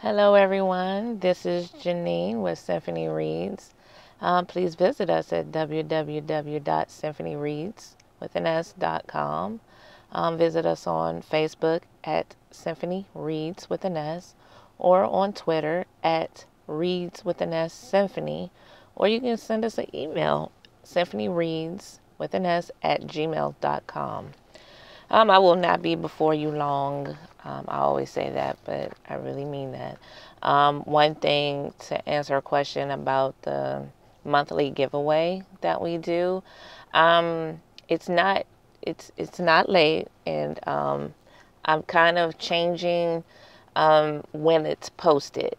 Hello, everyone. This is Janine with Symphony Reads. Please visit us at www.symphonyreads.com. Visit us on Facebook at Symphony Reads with an S, or on Twitter at Reads with an S Symphony, or you can send us an email, symphonyreads with an S at gmail.com. I will not be before you long. I always say that, but I really mean that. One thing to answer a question about the monthly giveaway that we do, it's not it's not late, and I'm kind of changing when it's posted.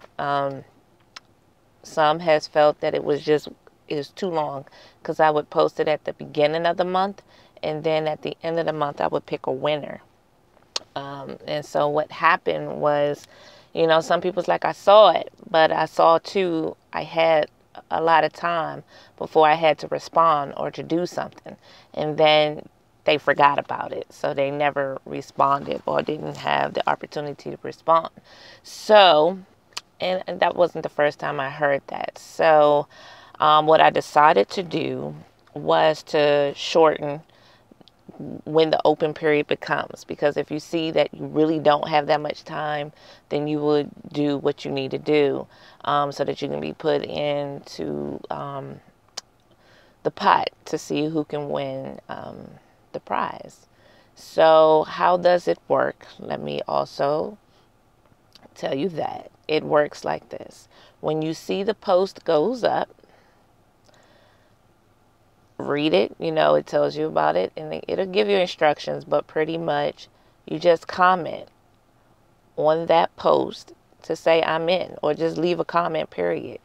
Some has felt that it was too long because I would post it at the beginning of the month, and then at the end of the month I would pick a winner. And so what happened was, some people's like, I saw it, but I saw too, I had a lot of time before I had to respond or to do something. And then they forgot about it. So they never responded or didn't have the opportunity to respond. So, and that wasn't the first time I heard that. So, what I decided to do was to shorten when the open period becomes, because if you see that you really don't have that much time, then you would do what you need to do, so that you can be put into the pot to see who can win the prize. So how does it work? Let me also tell you that it works like this. When you see the post goes up, read it. It tells you about it, and it'll give you instructions, but pretty much you just comment on that post to say I'm in, or just leave a comment, period.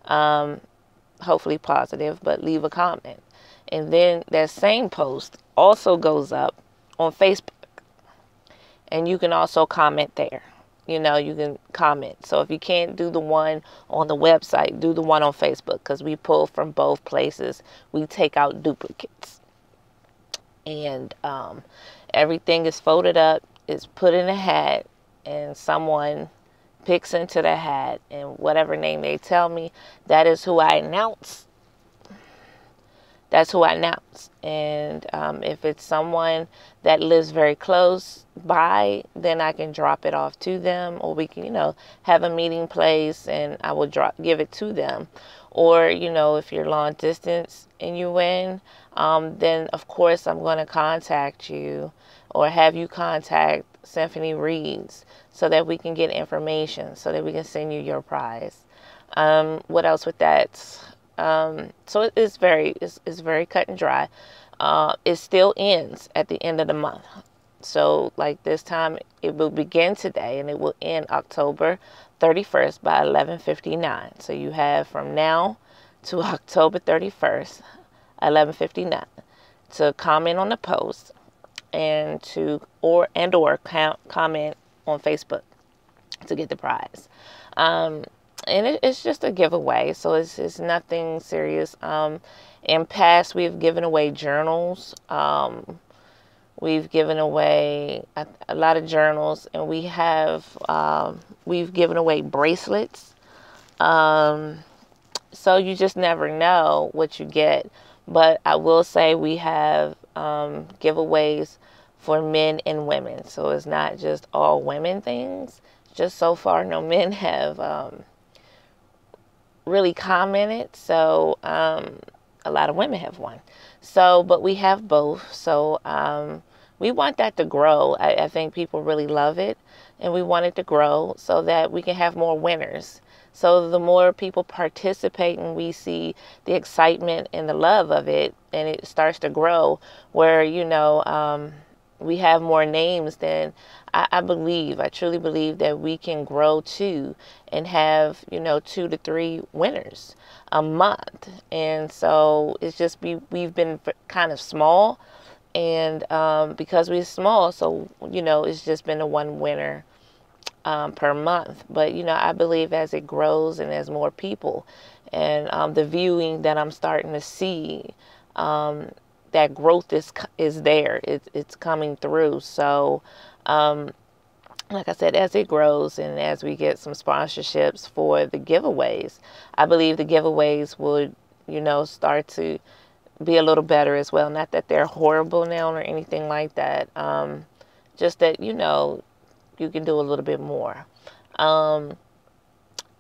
Hopefully positive, but leave a comment. And then that same post also goes up on Facebook, and you can also comment there. You can comment. So if you can't do the one on the website, do the one on Facebook, because we pull from both places. We take out duplicates. And everything is folded up, is put in a hat, and someone picks into the hat, and whatever name they tell me, that is who I announce. That's who I announce. And if it's someone that lives very close by, then I can drop it off to them, or we can, have a meeting place and I will give it to them. Or, if you're long distance and you win, then of course I'm going to contact you, or have you contact Symphony Reads, so that we can get information, so that we can send you your prize. What else with that? So it's very cut and dry. It still ends at the end of the month. So like this time, it will begin today and it will end October 31st by 11:59. So you have from now to October 31st, 11:59, to comment on the post, and or comment on Facebook to get the prize. And it's just a giveaway, so it's nothing serious. In past, we've given away journals. We've given away a lot of journals, and we've given away bracelets. So you just never know what you get. But I will say we have giveaways for men and women, so it's not just all women things. Just so far, no men have really commented, so a lot of women have won. So, but we have both. So we want that to grow. I think people really love it, and we want it to grow so that we can have more winners. So the more people participate and we see the excitement and the love of it, and it starts to grow, where we have more names, then I truly believe that we can grow too, and have 2 to 3 winners a month. And so it's just we've been kind of small, and because we're small, so it's just been a one winner per month. But I believe as it grows and as more people, and the viewing that I'm starting to see, that growth is there. It's coming through. So like I said, as it grows and as we get some sponsorships for the giveaways, I believe the giveaways would, start to be a little better as well. Not that they're horrible now or anything like that. Just that, you can do a little bit more. Um,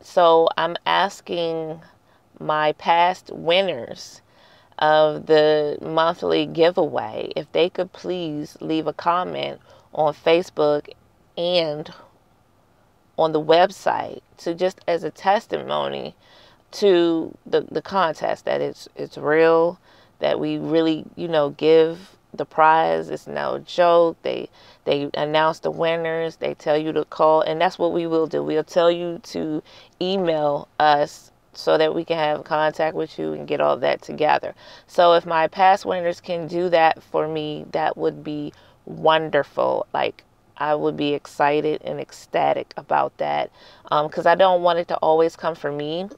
so I'm asking my past winners of the monthly giveaway if they could please leave a comment on Facebook and on the website, to just as a testimony to the contest, that it's real, that we really give the prize. It's no joke. They announce the winners. They tell you to call, and that's what we will do. We'll tell you to email us so that we can have contact with you and get all that together. So if my past winners can do that for me, that would be wonderful. Like, I would be excited and ecstatic about that, because I don't want it to always come from me,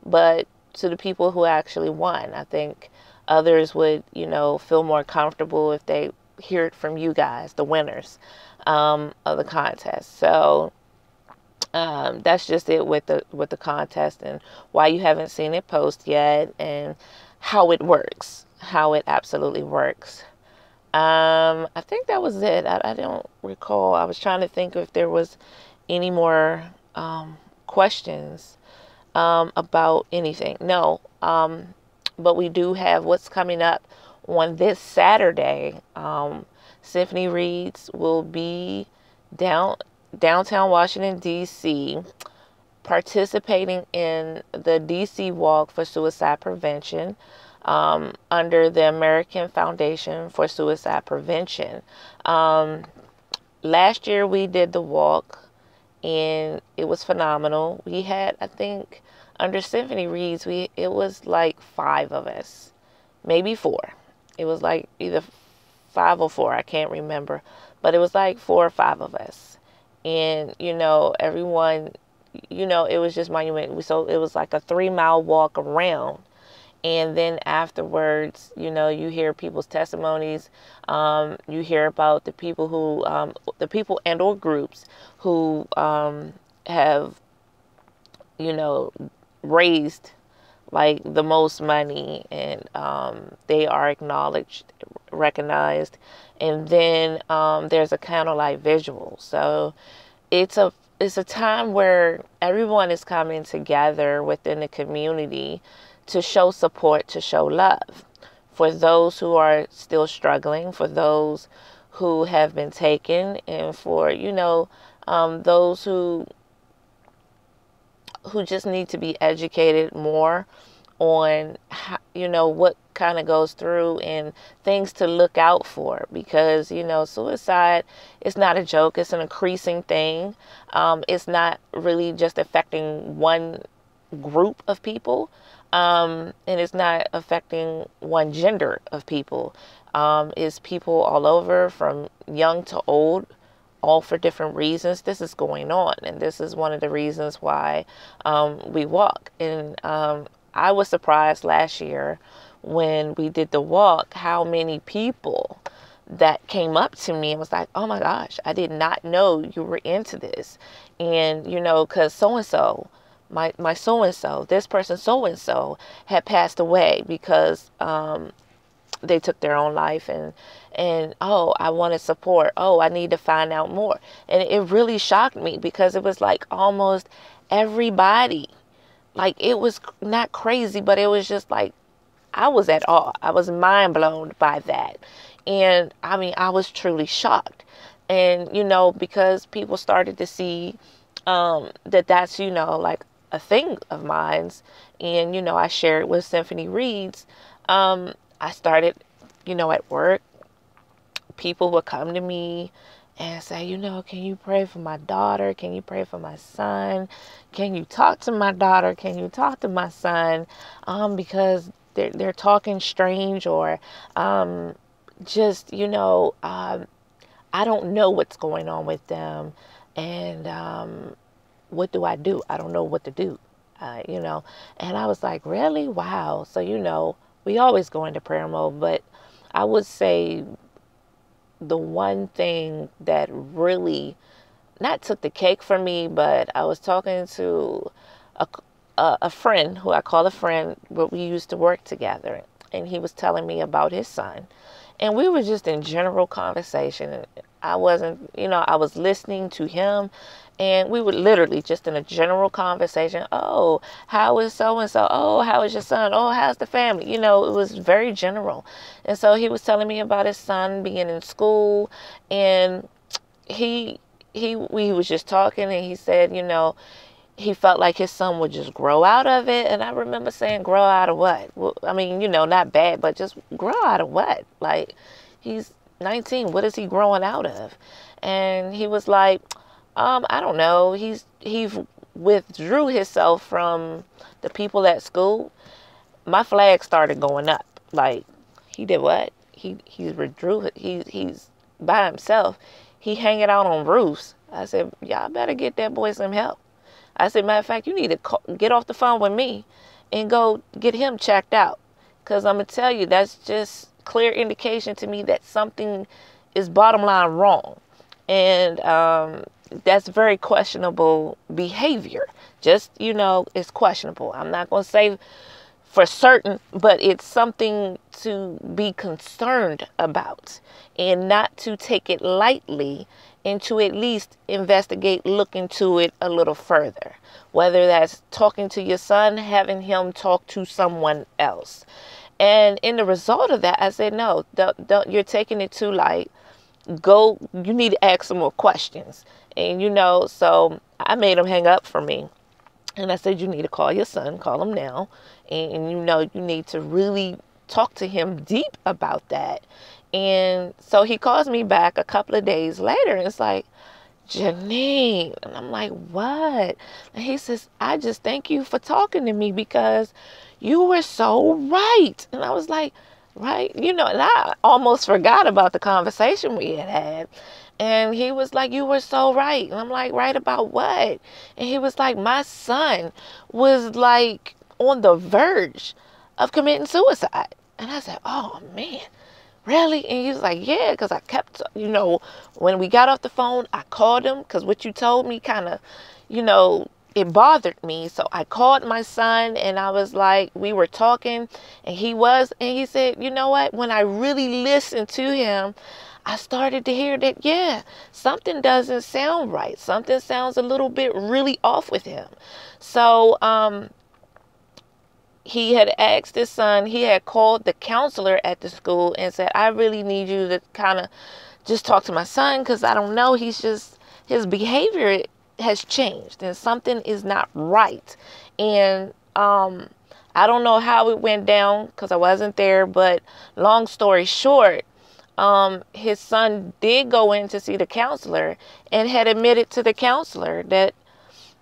but to the people who actually won. I think others would, feel more comfortable if they hear it from you guys, the winners of the contest. So that's just it with the contest, and why you haven't seen it post yet, and how it works, how it absolutely works. I think that was it. I don't recall. I was trying to think if there was any more questions about anything. No, but we do have what's coming up on this Saturday. Symphony Reads will be downtown Washington, D.C., participating in the D.C. Walk for Suicide Prevention under the American Foundation for Suicide Prevention. Last year we did the walk, and it was phenomenal. We had, I think, under Symphony Reads, it was like 5 of us, maybe 4. It was like either 5 or 4, I can't remember, but it was like 4 or 5 of us. And everyone, it was just monumental. So it was like a 3-mile walk around. And then afterwards, you hear people's testimonies. You hear about the people and or groups who have, raised like the most money, and they are acknowledged, recognized. And then there's a candlelight visual. So it's a time where everyone is coming together within the community to show support, to show love for those who are still struggling, for those who have been taken, and for those who just need to be educated more on how, what kind of goes through and things to look out for, because suicide is not a joke. It's an increasing thing. It's not really just affecting one group of people, and it's not affecting one gender of people. It's people all over, from young to old, all for different reasons. This is going on, and this is one of the reasons why we walk. And I was surprised last year when we did the walk how many people that came up to me and was like, oh my gosh, I did not know you were into this. And because so-and-so, my so-and-so, this person so-and-so had passed away because they took their own life, and oh, I wanted support. Oh, I need to find out more. And it really shocked me, because it was like almost everybody. Like, it was not crazy, but it was just like, I was at awe. I was mind blown by that. And I mean, I was truly shocked. And, because people started to see that's, like a thing of mine's. And, I shared with Symphony Reads. I started, at work, people would come to me and say, can you pray for my daughter? Can you pray for my son? Can you talk to my daughter? Can you talk to my son? Because they're talking strange, or just, I don't know what's going on with them. And what do I do? I don't know what to do, And I was like, really? Wow. So, we always go into prayer mode, but I would say the one thing that really not took the cake for me, but I was talking to a, a friend who I call a friend, but we used to work together, and he was telling me about his son. And we were just in general conversation. I wasn't, I was listening to him, and we were literally just in a general conversation. Oh, how is so and so? Oh, how is your son? Oh, how's the family? It was very general. And so he was telling me about his son being in school, and we was just talking, and he said, he felt like his son would just grow out of it. And I remember saying, grow out of what? Well, I mean, not bad, but just grow out of what? Like, he's 19. What is he growing out of? And he was like, I don't know. He withdrew himself from the people at school. My flag started going up. Like, he did what? He withdrew. He's by himself. He hanging out on roofs. I said, y'all better get that boy some help. I said, matter of fact, you need to get off the phone with me and go get him checked out. Because I'm going to tell you, that's just clear indication to me that something is bottom line wrong. And that's very questionable behavior. Just, it's questionable. I'm not going to say for certain, but it's something to be concerned about and not to take it lightly, and to at least investigate, look into it a little further. Whether that's talking to your son, having him talk to someone else. And in the result of that, I said, no, don't, you're taking it too light. You need to ask some more questions. And, so I made him hang up for me. And I said, you need to call your son, call him now. And you need to really talk to him deep about that. And so he calls me back a couple of days later, and it's like, Janine. And I'm like, what? And he says, I just thank you for talking to me, because you were so right. And I was like, right? And I almost forgot about the conversation we had had. And he was like, you were so right. And I'm like, right about what? And he was like, my son was like on the verge of committing suicide. And I said, oh man, really? And he was like, yeah, because I kept, when we got off the phone, I called him, because what you told me kind of, it bothered me. So I called my son, and I was like, we were talking, and he said, you know what? When I really listened to him, I started to hear that, yeah, something doesn't sound right. Something sounds a little bit really off with him. So, he had asked his son, he had called the counselor at the school and said, I really need you to kind of just talk to my son, because I don't know, his behavior has changed and something is not right. And I don't know how it went down, because I wasn't there, but long story short, his son did go in to see the counselor and had admitted to the counselor that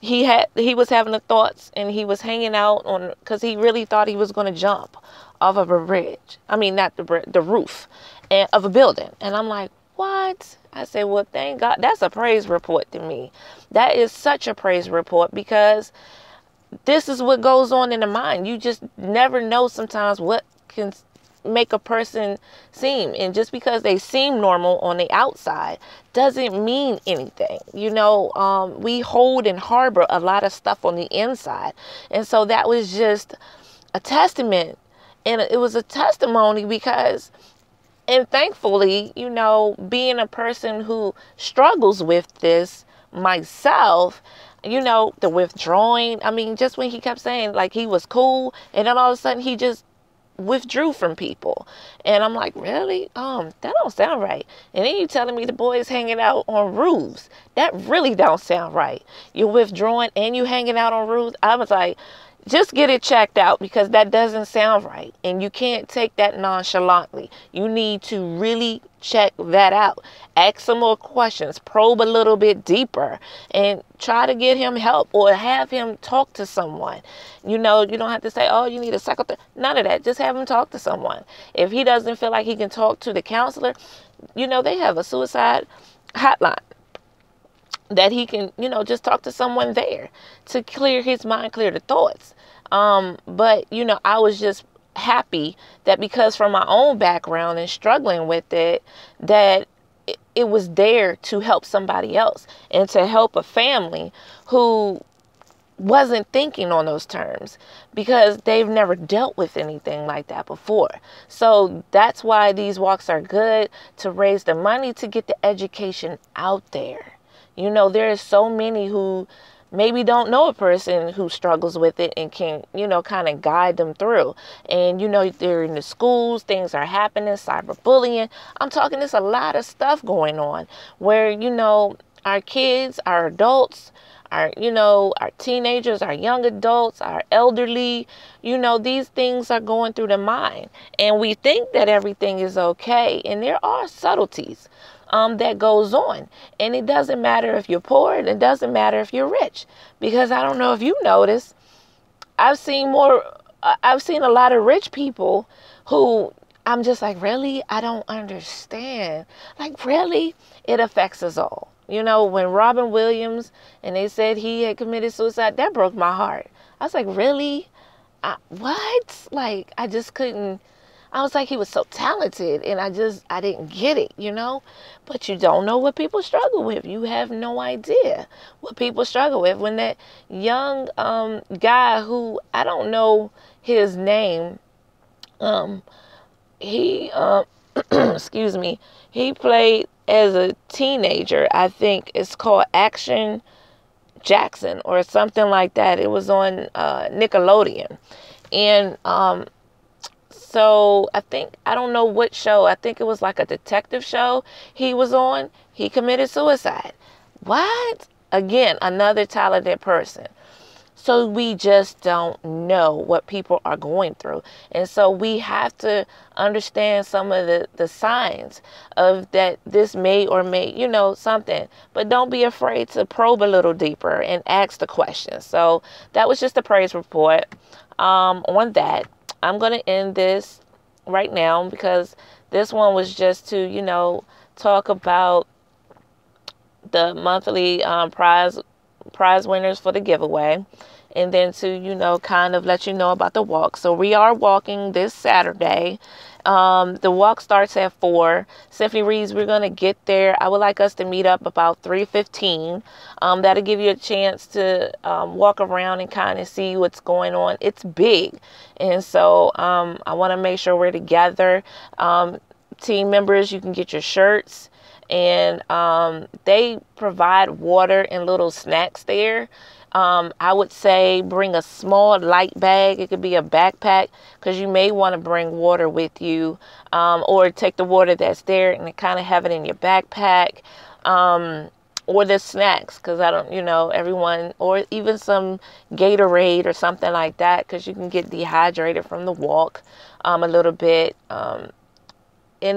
he was having the thoughts, and he was hanging out on, because he really thought he was going to jump off of a bridge. I mean, not the roof of a building. And I'm like, what? I said, well, thank God. That's a praise report to me. That is such a praise report, because this is what goes on in the mind. You just never know sometimes what can make a person seem, and just because they seem normal on the outside doesn't mean anything. We hold and harbor a lot of stuff on the inside. And so that was just a testament, and it was a testimony, because, and thankfully, being a person who struggles with this myself, the withdrawing, I mean, just when he kept saying like he was cool, and then all of a sudden he just withdrew from people. And I'm like, really? That don't sound right. And then you telling me the boys hanging out on roofs. That really don't sound right. You're withdrawing and you hanging out on roofs. I was like, just get it checked out, because that doesn't sound right. And you can't take that nonchalantly. You need to really check that out. Ask some more questions. Probe a little bit deeper. And try to get him help, or have him talk to someone. You don't have to say, oh, you need a psychotherapist. None of that. Just have him talk to someone. If he doesn't feel like he can talk to the counselor, they have a suicide hotline that he can, just talk to someone there to clear his mind, clear the thoughts. But, I was just happy that, because from my own background and struggling with it, that it was there to help somebody else and to help a family who wasn't thinking on those terms because they've never dealt with anything like that before. So that's why these walks are good, to raise the money to get the education out there. You know, there are so many who maybe don't know a person who struggles with it and can, you know, kind of guide them through. And, you know, they're in the schools, things are happening, cyberbullying. I'm talking, there's a lot of stuff going on where, you know, our kids, our adults, our, you know, our teenagers, our young adults, our elderly, you know, these things are going through the mind. And we think that everything is okay. And there are subtleties that goes on. And it doesn't matter if you're poor, and it doesn't matter if you're rich. Because I don't know if you noticed, I've seen a lot of rich people who I'm just like, really? I don't understand. Like, really? It affects us all. You know, when Robin Williams, and they said he had committed suicide, that broke my heart. I was like, really? What? Like, I just couldn't. I was like, he was so talented, and I didn't get it, you know? But you don't know what people struggle with. You have no idea what people struggle with. When that young guy who, I don't know his name, he, excuse me, he played as a teenager. I think it's called Action Jackson or something like that. It was on Nickelodeon. And so I don't know what show. I think it was like a detective show he was on. He committed suicide. What? Again, another talented person. So we just don't know what people are going through. And so we have to understand some of the signs of that this may or may, you know, something. But don't be afraid to probe a little deeper and ask the questions. So that was just a praise report on that. I'm going to end this right now because this one was just to, you know, talk about the monthly prize winners for the giveaway. And then to, you know, kind of let you know about the walk. So we are walking this Saturday. The walk starts at 4. Symphony Reads, we're going to get there. I would like us to meet up about 3:15. That'll give you a chance to walk around and kind of see what's going on. It's big. And so I want to make sure we're together. Team members, you can get your shirts. And they provide water and little snacks there. I would say bring a small light bag. It could be a backpack because you may want to bring water with you, or take the water that's there and kind of have it in your backpack, or the snacks because I don't, you know, everyone, or even some Gatorade or something like that because you can get dehydrated from the walk a little bit. And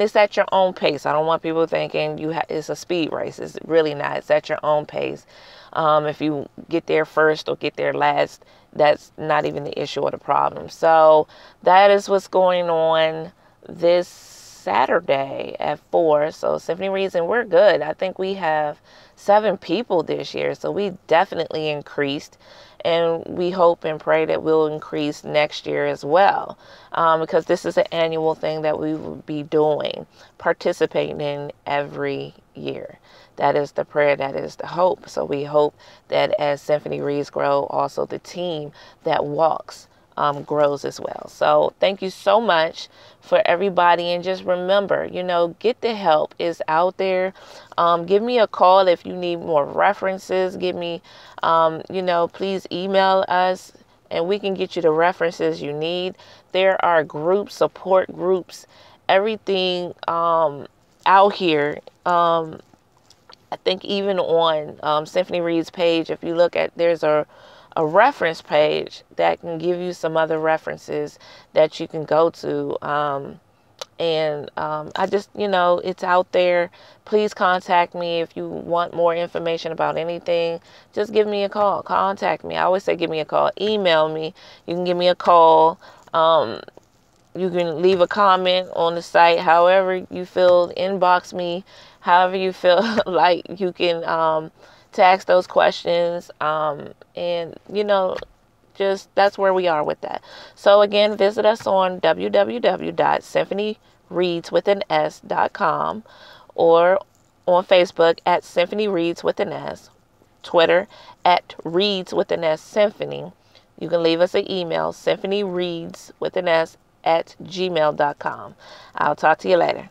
it's at your own pace. I don't want people thinking it's a speed race. It's really not. It's at your own pace. If you get there first or get there last, that's not even the issue or the problem. So that is what's going on this Saturday at 4. So Symphony Reads, and we're good. I think we have 7 people this year. So we definitely increased. And we hope and pray that we'll increase next year as well, because this is an annual thing that we will be doing, participating in every year. That is the prayer. That is the hope. So we hope that as Symphony Reads grow, also the team that walks grows as well. So thank you so much for everybody. And just remember, you know, get the help is out there. Give me a call if you need more references. Give me, you know, please email us and we can get you the references you need. There are groups, support groups, everything out here. I think even on Symphony Reads page, if you look at, there's a reference page that can give you some other references that you can go to. I just, you know, it's out there. Please contact me if you want more information about anything. Just give me a call. Contact me. I always say give me a call. Email me. You can give me a call. You can leave a comment on the site. However you feel, inbox me. However you feel like you can to ask those questions. And, you know, just that's where we are with that. So again, visit us on www.symphonyreads.com or on Facebook at Symphony Reads with an S, Twitter at Reads with an S Symphony. You can leave us an email, symphonyreads with an S at gmail.com. I'll talk to you later.